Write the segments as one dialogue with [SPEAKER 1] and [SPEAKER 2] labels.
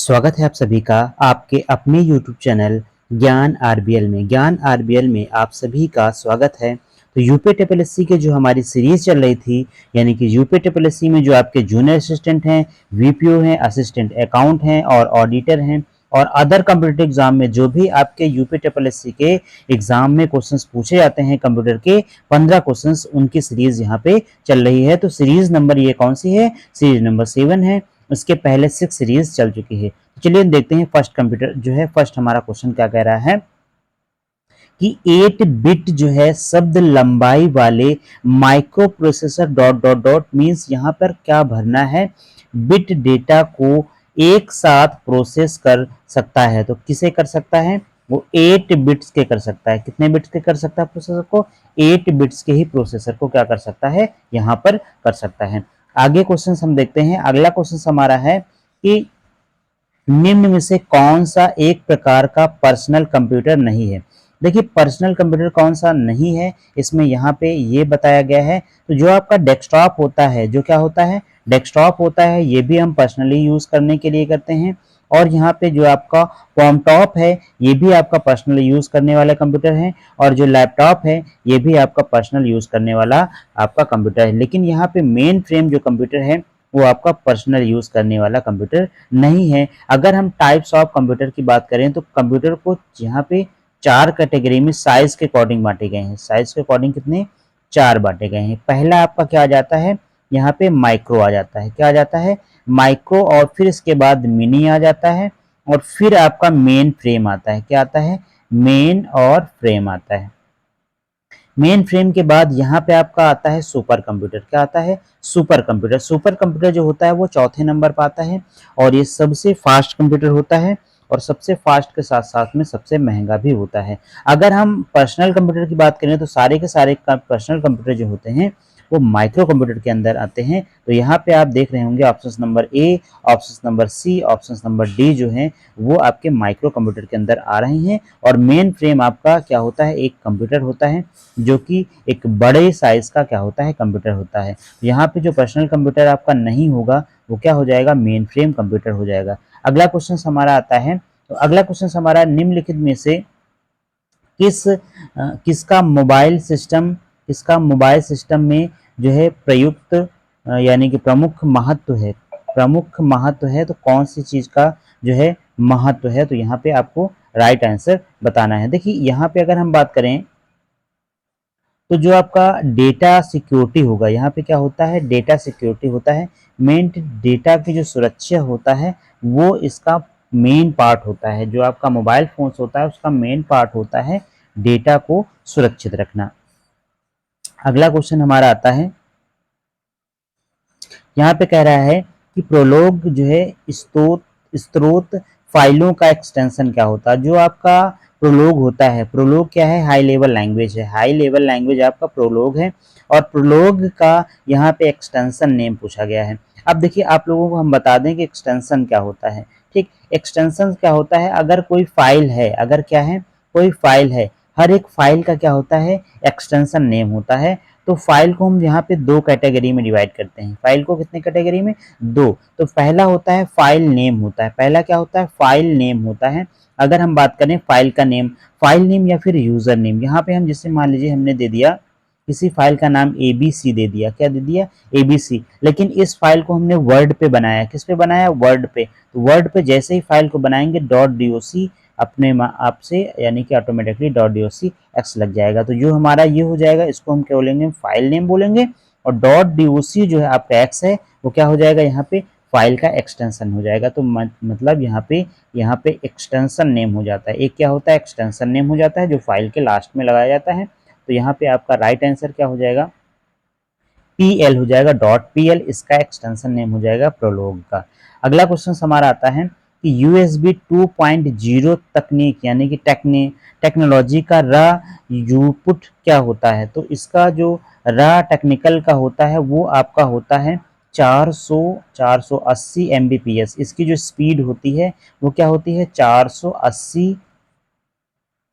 [SPEAKER 1] स्वागत है आप सभी का आपके अपने YouTube चैनल ज्ञान आरबीएल में। ज्ञान आरबीएल में आप सभी का स्वागत है। तो यूपी ट्रिपल एससी के जो हमारी सीरीज चल रही थी, यानी कि यूपी ट्रिपल एससी में जो आपके जूनियर असिस्टेंट हैं, वीपीओ हैं, असिस्टेंट अकाउंट हैं और ऑडिटर हैं, और अदर कंप्यूटर एग्जाम में जो भी आपके यूपी ट्रिपल एससी के एग्जाम में क्वेश्चंस पूछे जाते हैं कंप्यूटर के 15 क्वेश्चंस, उनकी सीरीज यहाँ पे चल रही है। तो सीरीज नंबर ये कौन सी है? सीरीज नंबर 7 है। उसके पहले 6 सीरीज चल चुकी है। तो चलिए देखते हैं फर्स्ट कंप्यूटर जो है, फर्स्ट हमारा क्वेश्चन क्या कह रहा है कि 8 बिट जो है शब्द लंबाई वाले micro processor dot dot dot means यहाँ पर क्या भरना है? बिट डेटा को एक साथ प्रोसेस कर सकता है। तो किसे कर सकता है? वो 8 बिट्स के कर सकता है। कितने बिट्स के कर सकता है प्रोसेसर को? 8 बिट्स के ही प्रोसेसर को क्या कर सकता है? यहाँ पर कर सकता है। आगे क्वेश्चन हम देखते हैं। अगला क्वेश्चन हमारा है कि निम्न में से कौन सा एक प्रकार का पर्सनल कंप्यूटर नहीं है? देखिए, पर्सनल कंप्यूटर कौन सा नहीं है, इसमें यहाँ पे ये बताया गया है। तो जो आपका डेस्कटॉप होता है, जो क्या होता है? डेस्कटॉप होता है, ये भी हम पर्सनली यूज करने के लिए करते हैं। और यहाँ पे जो आपका कॉमटॉप है, ये भी आपका पर्सनली यूज करने वाला कंप्यूटर है। और जो लैपटॉप है, ये भी आपका पर्सनल यूज करने वाला आपका कंप्यूटर है। लेकिन यहाँ पे मेन फ्रेम जो कंप्यूटर है, वो आपका पर्सनल यूज करने वाला कंप्यूटर नहीं है। अगर हम टाइप्स ऑफ कंप्यूटर की बात करें तो कंप्यूटर को यहाँ पे 4 कैटेगरी में साइज के अकॉर्डिंग बांटे गए हैं। साइज के अकॉर्डिंग कितने? 4 बांटे गए हैं। पहला आपका क्या आ जाता है? यहाँ पे माइक्रो आ जाता है। क्या आ जाता है? माइक्रो। और फिर इसके बाद मिनी आ जाता है, और फिर आपका मेन फ्रेम आता है। क्या आता है? मेन और फ्रेम आता है। मेन फ्रेम के बाद यहाँ पे आपका आता है सुपर कंप्यूटर। क्या आता है? Super computer. सुपर कंप्यूटर जो होता है वो चौथे नंबर पर आता है, और ये सबसे फास्ट कंप्यूटर होता है, और सबसे फास्ट के साथ साथ में सबसे महंगा भी होता है। अगर हम पर्सनल कंप्यूटर की बात करें तो सारे के सारे पर्सनल कंप्यूटर जो होते हैं वो माइक्रो कंप्यूटर के अंदर आते हैं। तो यहाँ पे आप देख रहे होंगे option number A, option number C, option number D जो है वो आपके माइक्रो कंप्यूटर के अंदर आ रहे हैं। और मेन फ्रेम आपका क्या होता है? एक कंप्यूटर होता है, जो कि एक बड़े साइज का क्या होता है? कंप्यूटर होता है। यहाँ पे जो पर्सनल कंप्यूटर आपका नहीं होगा वो क्या हो जाएगा? मेन फ्रेम कंप्यूटर हो जाएगा। अगला क्वेश्चन हमारा आता है। तो अगला क्वेश्चन हमारा निम्नलिखित में से किसका मोबाइल सिस्टम में जो है प्रयुक्त यानी कि प्रमुख महत्व है? प्रमुख महत्व है, तो कौन सी चीज का जो है महत्व है? तो यहाँ पे आपको राइट आंसर बताना है। देखिए, यहाँ पे अगर हम बात करें तो जो आपका डेटा सिक्योरिटी होगा, यहाँ पे क्या होता है? डेटा सिक्योरिटी होता है। मेन डेटा की जो सुरक्षा होता है वो इसका मेन पार्ट होता है। जो आपका मोबाइल फोन होता है उसका मेन पार्ट होता है डेटा को सुरक्षित रखना। अगला क्वेश्चन हमारा आता है। यहाँ पे कह रहा है कि प्रोलोग जो है स्रोत फाइलों का एक्सटेंशन क्या होता है? जो आपका प्रोलोग होता है, प्रोलोग क्या है? हाई लेवल लैंग्वेज है। हाई लेवल लैंग्वेज आपका प्रोलोग है, और प्रोलोग का यहाँ पे एक्सटेंशन नेम पूछा गया है। अब देखिए, आप लोगों को हम बता दें कि एक्सटेंशन क्या होता है। ठीक, एक्सटेंशन क्या होता है? अगर कोई फाइल है, अगर क्या है? कोई फाइल है, हर एक फाइल का क्या होता है? एक्सटेंशन नेम होता है। तो फाइल को हम यहाँ पे 2 कैटेगरी में डिवाइड करते हैं। फाइल को कितने कैटेगरी में? 2। तो पहला होता है फाइल नेम होता है। पहला क्या होता है? फाइल नेम होता है। अगर हम बात करें फाइल का नेम, फाइल नेम या फिर यूजर नेम, यहाँ पे हम जैसे मान लीजिए हमने दे दिया किसी फाइल का नाम ABC दे दिया। क्या दे दिया? ABC। लेकिन इस फाइल को हमने वर्ड पे बनाया। किस पे बनाया? वर्ड पे। तो वर्ड पे जैसे ही फाइल को बनाएंगे .doc अपने आप से यानी कि ऑटोमेटिकली .docx लग जाएगा। तो जो हमारा ये हो जाएगा, इसको हम क्या बोलेंगे? फाइल नेम बोलेंगे। और .doc जो है आपका x है, वो क्या हो जाएगा? यहाँ पे फाइल का एक्सटेंशन हो जाएगा। तो मतलब यहाँ पे एक्सटेंशन नेम हो जाता है। एक क्या होता है? एक्सटेंशन नेम हो जाता है, जो फाइल के लास्ट में लगाया जाता है। तो यहाँ पे आपका राइट आंसर क्या हो जाएगा? PL हो जाएगा। .pl इसका एक्सटेंशन नेम हो जाएगा प्रोलोग का। अगला क्वेश्चन हमारा आता है कि USB 2.0 तकनीक यानी कि टेक्नोलॉजी का रा यूपुट क्या होता है? तो इसका जो रा टेक्निकल का होता है वो आपका होता है 480 Mbps। इसकी जो स्पीड होती है वो क्या होती है? 480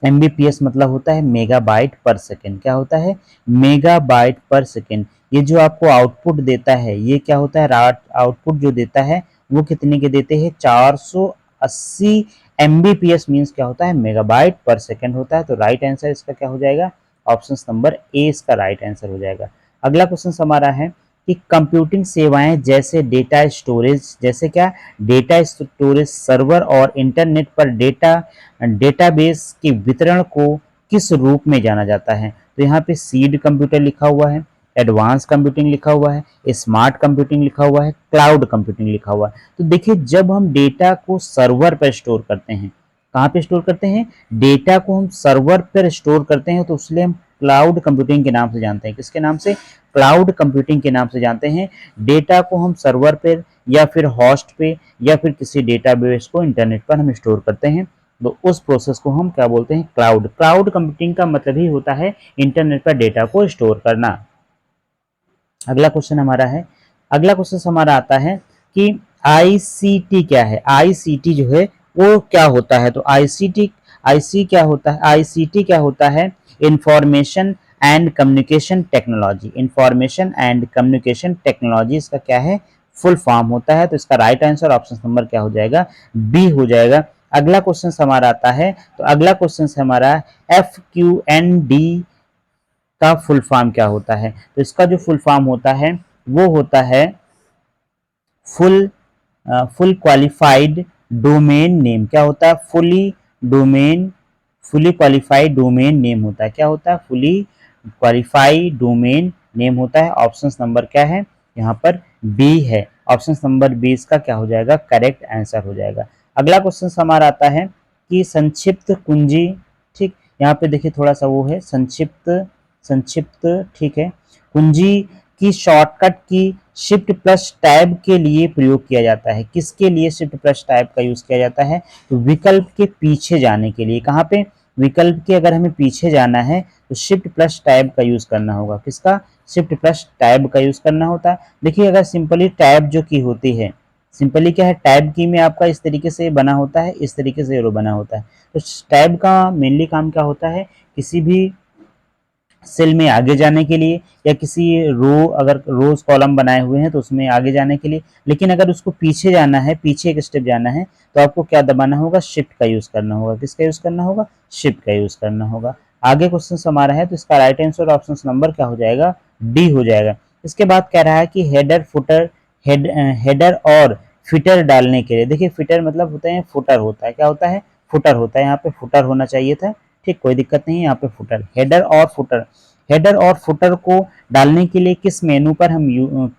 [SPEAKER 1] Mbps मतलब होता है मेगाबाइट पर सेकेंड। क्या होता है? मेगाबाइट पर सेकेंड। ये जो आपको आउटपुट देता है, ये क्या होता है? आउटपुट जो देता है वो कितने के देते हैं, 480 Mbps मीन्स क्या होता है, मेगाबाइट पर सेकंड होता है। तो राइट आंसर इसका क्या हो जाएगा, ऑप्शन नंबर ए इसका राइट आंसर हो जाएगा। अगला क्वेश्चन हमारा है कि कंप्यूटिंग सेवाएं जैसे डेटा स्टोरेज, जैसे क्या, डेटा स्टोरेज सर्वर और इंटरनेट पर डेटाबेस के वितरण को किस रूप में जाना जाता है। तो यहाँ पे सीड कंप्यूटर लिखा हुआ है, एडवांस कंप्यूटिंग लिखा हुआ है, स्मार्ट कंप्यूटिंग लिखा हुआ है, क्लाउड कंप्यूटिंग लिखा हुआ है। तो देखिए जब हम डेटा को सर्वर पर स्टोर करते हैं, कहाँ पे स्टोर करते हैं, डेटा को हम सर्वर पर स्टोर करते हैं, तो उसलिए हम क्लाउड कंप्यूटिंग के नाम से जानते हैं। किसके नाम से, क्लाउड कंप्यूटिंग के नाम से जानते हैं। डेटा को हम सर्वर पर या फिर होस्ट पे या फिर किसी डेटाबेस को इंटरनेट पर हम स्टोर करते हैं, तो उस प्रोसेस को हम क्या बोलते हैं, क्लाउड कंप्यूटिंग का मतलब ही होता है इंटरनेट पर डेटा को स्टोर करना। अगला क्वेश्चन हमारा है, अगला क्वेश्चन हमारा आता है कि आईसीटी क्या है। आईसीटी जो है वो क्या होता है, तो आईसी क्या होता है, आईसीटी क्या होता है, information and communication technology. Information and communication technology इसका क्या है, फुल फॉर्म होता है। तो इसका राइट आंसर ऑप्शन नंबर क्या हो जाएगा, बी हो जाएगा। अगला क्वेश्चन हमारा आता है, तो अगला क्वेश्चन हमारा FQND का फुल फॉर्म क्या होता है। तो इसका जो फुल फॉर्म होता है वो होता है full full qualified domain name. क्या होता है, फुली क्वालिफाइड डोमेन नेम होता है। क्या होता है, फुली क्वालिफाइड डोमेन नेम होता है। ऑप्शन नंबर क्या है यहाँ पर, बी है। ऑप्शन नंबर बी इसका क्या हो जाएगा, करेक्ट आंसर हो जाएगा। अगला क्वेश्चन हमारा आता है कि संक्षिप्त कुंजी, ठीक, यहाँ पे देखिए थोड़ा सा वो है संक्षिप्त, ठीक है, कुंजी की शॉर्टकट की शिफ्ट प्लस टैब के लिए प्रयोग किया जाता है। किसके लिए शिफ्ट प्लस टैब का यूज किया जाता है, तो विकल्प के पीछे जाने के लिए। कहाँ पे, विकल्प के अगर हमें पीछे जाना है तो शिफ्ट प्लस टैब का यूज करना होगा। किसका, शिफ्ट प्लस टैब का यूज करना होता है। देखिए अगर सिंपली टैब जो की होती है, सिंपली क्या है, टैब की में आपका इस तरीके से बना होता है, इस तरीके से एरो बना होता है। तो टैब का मेनली काम क्या होता है, किसी भी सेल में आगे जाने के लिए, या किसी रो, अगर रोज कॉलम बनाए हुए हैं तो उसमें आगे जाने के लिए। लेकिन अगर उसको पीछे जाना है, पीछे एक स्टेप जाना है, तो आपको क्या दबाना होगा, शिफ्ट का यूज करना होगा। किसका यूज करना होगा, शिफ्ट का यूज करना होगा। आगे क्वेश्चन हमारा है, तो इसका राइट आंसर ऑप्शन नंबर क्या हो जाएगा, डी हो जाएगा। इसके बाद कह रहा है कि हेडर फुटर, हेडर और फिटर डालने के लिए। देखिए फिटर मतलब होते हैं, फुटर होता है, क्या होता है, फुटर होता है। यहाँ पे फुटर होना चाहिए था, ठीक, कोई दिक्कत नहीं है, यहाँ पे फुटर, हेडर और फुटर। हेडर और फुटर को डालने के लिए किस मेनू पर हम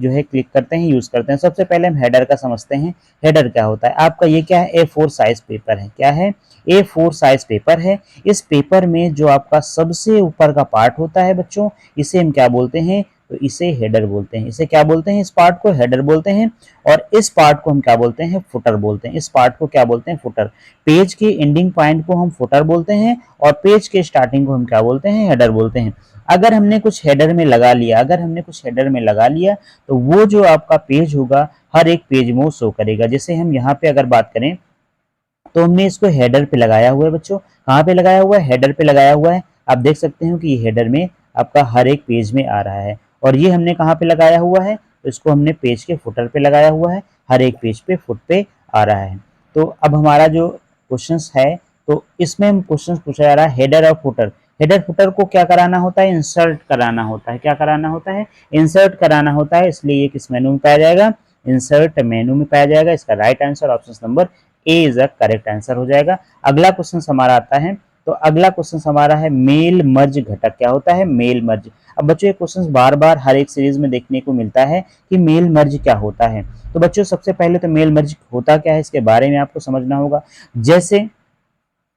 [SPEAKER 1] जो है क्लिक करते हैं, यूज करते हैं। सबसे पहले हम हेडर का समझते हैं। हेडर क्या होता है आपका, ये क्या है, A4 साइज पेपर है। क्या है, A4 साइज पेपर है। इस पेपर में जो आपका सबसे ऊपर का पार्ट होता है बच्चों, इसे हम क्या बोलते हैं, तो इसे हेडर बोलते हैं। इसे क्या बोलते हैं, इस पार्ट को हेडर बोलते हैं। और इस पार्ट को हम क्या बोलते हैं, फुटर बोलते हैं। इस पार्ट को क्या बोलते हैं, फुटर। पेज के एंडिंग पॉइंट को हम फुटर बोलते हैं और पेज के स्टार्टिंग को हम क्या बोलते हैं, हेडर बोलते हैं। अगर हमने कुछ हेडर में लगा लिया, तो वो जो आपका पेज होगा, हर एक पेज में वो शो करेगा। जैसे हम यहाँ पे अगर बात करें, तो हमने इसको हेडर पे लगाया हुआ है बच्चों। कहाँ पे लगाया हुआ है, हेडर पे लगाया हुआ है। आप देख सकते हो कि ये हेडर में आपका हर एक पेज में आ रहा है। और ये हमने कहाँ पे लगाया हुआ है, तो इसको हमने पेज के फुटर पे लगाया हुआ है। हर एक पेज पे फुट पे आ रहा है। तो अब हमारा जो क्वेश्चन है, तो इसमें हम क्वेश्चन पूछा जा रहा है, हेडर और फुटर। हेडर फुटर को क्या कराना होता है, इंसर्ट कराना होता है। क्या कराना होता है, इंसर्ट कराना होता है। इसलिए ये किस मेनू में पाया जाएगा, इंसर्ट मेनू में पाया जाएगा। इसका right answer option number A is a correct answer हो जाएगा। अगला क्वेश्चन हमारा आता है, तो अगला क्वेश्चन हमारा है मेल मर्ज घटक। क्या होता है, मेल मर्ज। अब बच्चों ये क्वेश्चन बार बार हर एक सीरीज में देखने को मिलता है कि मेल मर्ज क्या होता है। तो बच्चों सबसे पहले तो मेल मर्ज होता क्या है, इसके बारे में आपको समझना होगा। जैसे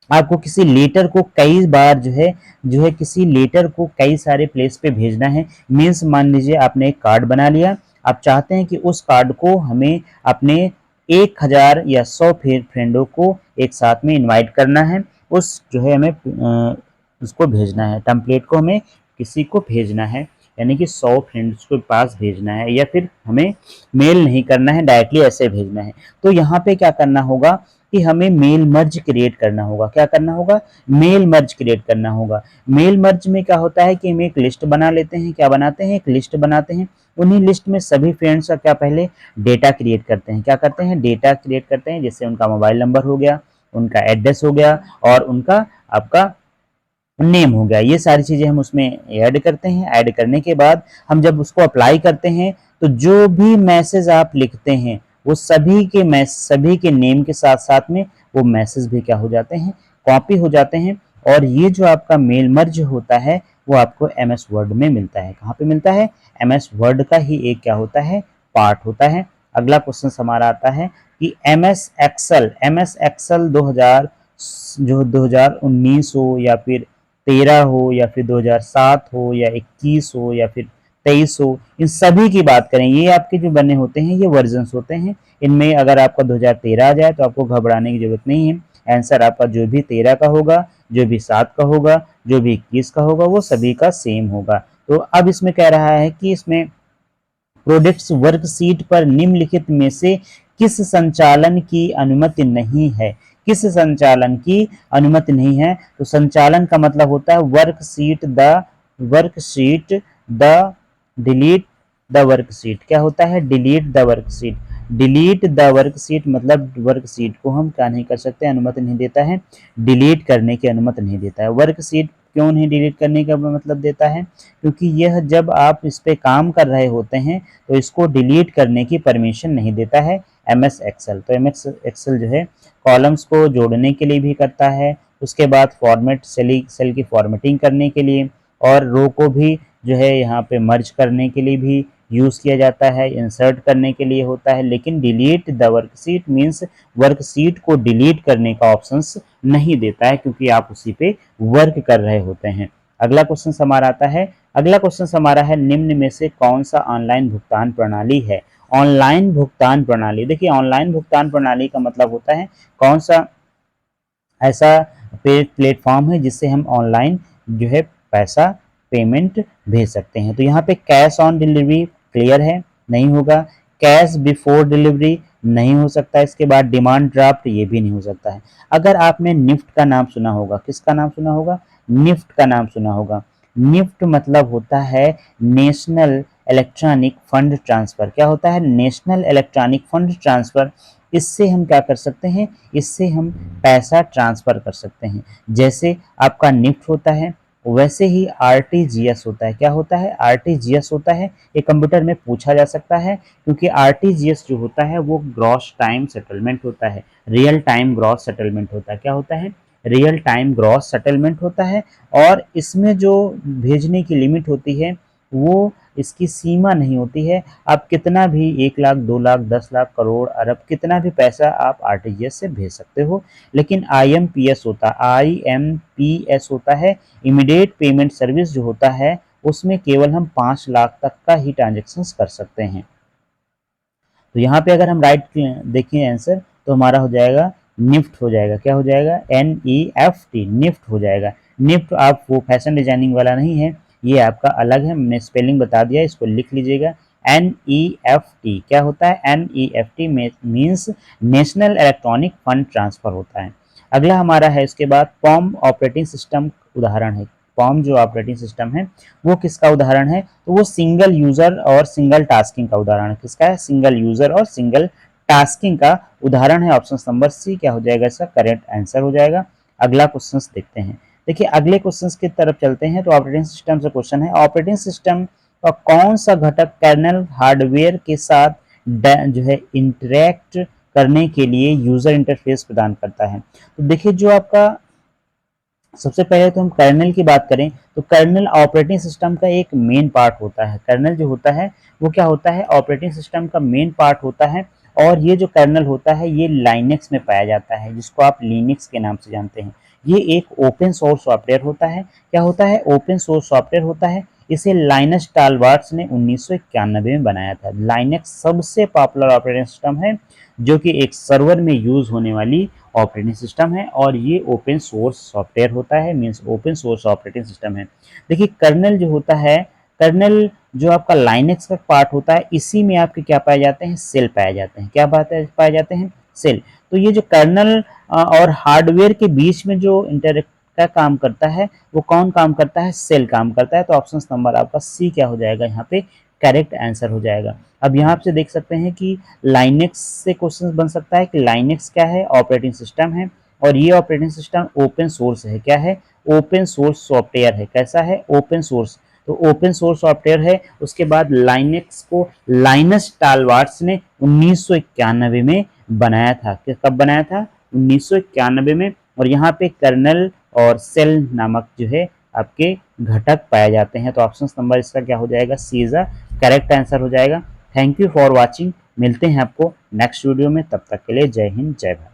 [SPEAKER 1] आपको किसी लेटर को कई बार जो है किसी लेटर को कई सारे प्लेस पे भेजना है। मीन्स मान लीजिए आपने एक कार्ड बना लिया, आप चाहते हैं कि उस कार्ड को हमें अपने 1000 या 100 फ्रेंडों को एक साथ में इनवाइट करना है। उस जो है हमें उसको भेजना है, टेम्पलेट को हमें किसी को भेजना है, यानी कि 100 फ्रेंड्स के पास भेजना है, या फिर हमें मेल नहीं करना है, डायरेक्टली ऐसे भेजना है। तो यहाँ पे क्या करना होगा, कि हमें मेल मर्ज क्रिएट करना होगा। क्या करना होगा? मेल मर्ज क्रिएट करना होगा। मेल मर्ज में क्या होता है कि हम एक लिस्ट बना लेते हैं। क्या बनाते हैं? एक लिस्ट बनाते हैं। उन्हीं लिस्ट में सभी फ्रेंड्स का क्या पहले डेटा क्रिएट करते हैं। क्या करते हैं? डेटा क्रिएट करते हैं। जैसे उनका मोबाइल नंबर हो गया, उनका एड्रेस हो गया और उनका आपका नेम हो गया। ये सारी चीज़ें हम उसमें ऐड करते हैं। ऐड करने के बाद हम जब उसको अप्लाई करते हैं तो जो भी मैसेज आप लिखते हैं वो सभी के नेम के साथ साथ में वो मैसेज भी क्या हो जाते हैं? कॉपी हो जाते हैं। और ये जो आपका मेल मर्ज होता है वो आपको एमएस वर्ड में मिलता है। कहाँ पे मिलता है? एमएस वर्ड का ही एक क्या होता है? पार्ट होता है। अगला क्वेश्चन हमारा आता है कि एमएस एक्सेल 2000 जो 2019 हो या फिर 13 हो या फिर 2007 हो या 21 हो या फिर 23 हो, इन सभी की बात करें, ये आपके जो बने होते हैं ये वर्जन्स होते हैं। इनमें अगर आपका 2013 आ जाए तो आपको घबराने की जरूरत नहीं है। आंसर आपका जो भी 13 का होगा, जो भी 7 का होगा, जो भी 21 का होगा, वो सभी का सेम होगा। तो अब इसमें कह रहा है कि इसमें प्रोडक्ट्स वर्कशीट पर निम्नलिखित में से किस संचालन की अनुमति नहीं है? किस संचालन की अनुमति नहीं है? तो संचालन का मतलब होता है worksheet the delete the worksheet. क्या होता है? Delete the worksheet. Delete the worksheet मतलब वर्कशीट को हम क्या नहीं कर सकते? अनुमति नहीं देता है, डिलीट करने की अनुमति नहीं देता है। वर्कशीट क्यों नहीं डिलीट करने का मतलब देता है? क्योंकि यह जब आप इस पे काम कर रहे होते हैं तो इसको डिलीट करने की परमिशन नहीं देता है एमएस एक्सेल। तो एमएस एक्सेल जो है कॉलम्स को जोड़ने के लिए भी करता है, उसके बाद सेल की फॉर्मेटिंग करने के लिए, और रो को भी जो है यहाँ पे मर्ज करने के लिए भी यूज़ किया जाता है, इंसर्ट करने के लिए होता है। लेकिन delete the worksheet means worksheet को डिलीट करने का ऑप्शंस नहीं देता है, क्योंकि आप उसी पे वर्क कर रहे होते हैं। अगला क्वेश्चन हमारा आता है, अगला क्वेश्चन हमारा है निम्न में से कौन सा ऑनलाइन भुगतान प्रणाली है? ऑनलाइन भुगतान प्रणाली, देखिए ऑनलाइन भुगतान प्रणाली का मतलब होता है कौन सा ऐसा प्लेटफॉर्म है जिससे हम ऑनलाइन जो है पैसा पेमेंट भेज सकते हैं। तो यहाँ पे कैश ऑन डिलीवरी क्लियर है, नहीं होगा। कैश बिफोर डिलीवरी नहीं हो सकता। इसके बाद डिमांड ड्राफ्ट, ये भी नहीं हो सकता है। अगर आपने निफ्ट का नाम सुना होगा, किसका नाम सुना होगा? निफ्ट का नाम सुना होगा। निफ्ट मतलब होता है नेशनल इलेक्ट्रॉनिक फंड ट्रांसफर। क्या होता है? National electronic fund transfer. इससे हम क्या कर सकते हैं? इससे हम पैसा ट्रांसफर कर सकते हैं। जैसे आपका निफ्ट होता है वैसे ही आरटीजीएस होता है। क्या होता है? आरटीजीएस होता है। ये कंप्यूटर में पूछा जा सकता है, क्योंकि आरटीजीएस जो होता है वो ग्रॉस टाइम सेटलमेंट होता है, रियल टाइम ग्रॉस सेटलमेंट होता है। क्या होता है? रियल टाइम ग्रॉस सेटलमेंट होता है। और इसमें जो भेजने की लिमिट होती है वो इसकी सीमा नहीं होती है। आप कितना भी 1 लाख, 2 लाख, 10 लाख, करोड़, अरब, कितना भी पैसा आप आरटीजीएस से भेज सकते हो। लेकिन आईएमपीएस होता है, इमीडिएट पेमेंट सर्विस जो होता है उसमें केवल हम 5 लाख तक का ही ट्रांजेक्शन कर सकते हैं। तो यहाँ पे अगर हम राइट देखें आंसर तो हमारा हो जाएगा निफ्ट हो जाएगा। क्या हो जाएगा? NEFT, निफ्ट हो जाएगा। निफ्ट आप वो फैशन डिजाइनिंग वाला नहीं है, ये आपका अलग है। मैंने स्पेलिंग बता दिया, इसको लिख लीजिएगा। NEFT क्या होता है? NEFT means national electronic fund transfer होता है। अगला हमारा है इसके बाद पॉम ऑपरेटिंग सिस्टम उदाहरण है। पॉम जो ऑपरेटिंग सिस्टम है वो किसका उदाहरण है? तो वो सिंगल यूजर और सिंगल टास्किंग का उदाहरण है। किसका है? सिंगल यूजर और सिंगल टास्किंग का उदाहरण है। ऑप्शन नंबर सी क्या हो जाएगा? इसका करेक्ट आंसर हो जाएगा। अगला क्वेश्चन देखते हैं। देखिए अगले क्वेश्चन की तरफ चलते हैं। तो ऑपरेटिंग सिस्टम से क्वेश्चन है, ऑपरेटिंग सिस्टम का कौन सा घटक कर्नेल हार्डवेयर के साथ जो है इंटरेक्ट करने के लिए यूजर इंटरफेस प्रदान करता है? तो देखिए जो आपका सबसे पहले तो हम कर्नेल की बात करें तो कर्नेल ऑपरेटिंग सिस्टम का एक मेन पार्ट होता है। कर्नेल जो होता है वो क्या होता है? ऑपरेटिंग सिस्टम का मेन पार्ट होता है। और ये जो कर्नेल होता है ये लाइनेक्स में पाया जाता है, जिसको आप लिनक्स के नाम से जानते हैं। ये एक ओपन सोर्स सॉफ्टवेयर होता है। क्या होता है? ओपन सोर्स सॉफ्टवेयर होता है। इसे लाइनस टॉरवाल्ड्स ने 1991 में बनाया था। लाइनेक्स सबसे पॉपुलर ऑपरेटिंग सिस्टम है जो कि एक सर्वर में यूज होने वाली ऑपरेटिंग सिस्टम है, और ये ओपन सोर्स सॉफ्टवेयर होता है, means open source operating system है। देखिए कर्नेल जो होता है, कर्नेल जो आपका लाइनेक्स का पार्ट होता है, इसी में आपके क्या पाए जाते हैं? सेल पाए जाते हैं। क्या पाए जाते हैं? सेल। तो ये जो कर्नल और हार्डवेयर के बीच में जो इंटरेक्ट का काम करता है वो कौन काम करता है, सेल काम करता है। तो ऑप्शन नंबर आपका सी क्या हो जाएगा यहाँ पे करेक्ट आंसर हो जाएगा। अब यहाँ से देख सकते हैं कि लाइनेक्स से क्वेश्चन बन सकता है कि लाइनेक्स क्या है, ऑपरेटिंग सिस्टम है और ये ऑपरेटिंग सिस्टम ओपन सोर्स है। क्या है, ओपन सोर्स सॉफ्टवेयर है। कैसा है, ओपन सोर्स। तो ओपन सोर्स सॉफ्टवेयर है। उसके बाद लाइनेक्स को लाइनस टालवार्ड्स ने 1991 में बनाया था। कब बनाया था, 1991 में। और यहाँ पे कर्नल और सेल नामक जो है आपके घटक पाए जाते हैं। तो ऑप्शन नंबर इसका क्या हो जाएगा, सी इज द करेक्ट आंसर हो जाएगा। Thank you for watching. मिलते हैं आपको नेक्स्ट वीडियो में, तब तक के लिए जय हिंद जय भारत।